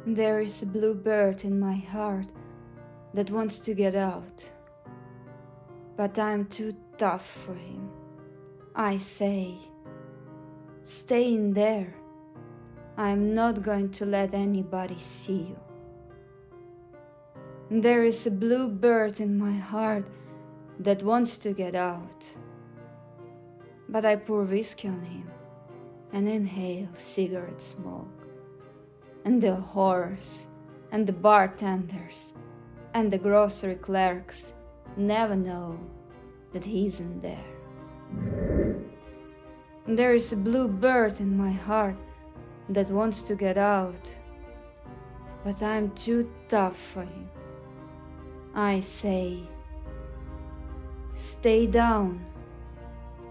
There is a bluebird in my heart that wants to get out, but I'm too tough for him. I say, stay in there. I'm not going to let anybody see you. There is a bluebird in my heart that wants to get out, but I pour whiskey on him and inhale cigarette smoke. And the whores and the bartenders and the grocery clerks never know that he's in there. There is a blue bird in my heart that wants to get out, but I'm too tough for him. I say, stay down.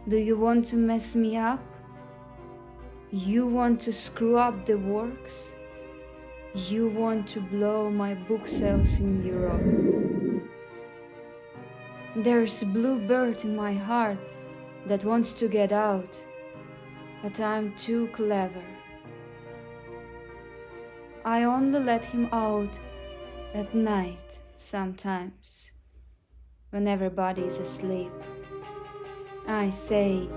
Do you want to mess me up? You want to screw up the works? You want to blow my book sales in Europe. There's a blue bird in my heart that wants to get out, but I'm too clever. I only let him out at night sometimes, when everybody is asleep. I say,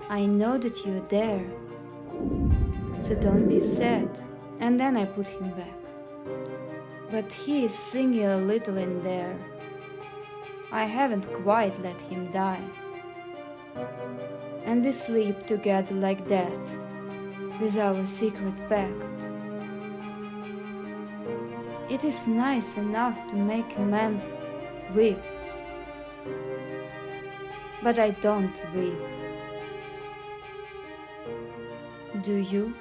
I know that you're there, so don't be sad. And then I put him back. But he is singing a little in there. I haven't quite let him die. And we sleep together like that, with our secret pact. It is nice enough to make a man weep, but I don't weep. Do you?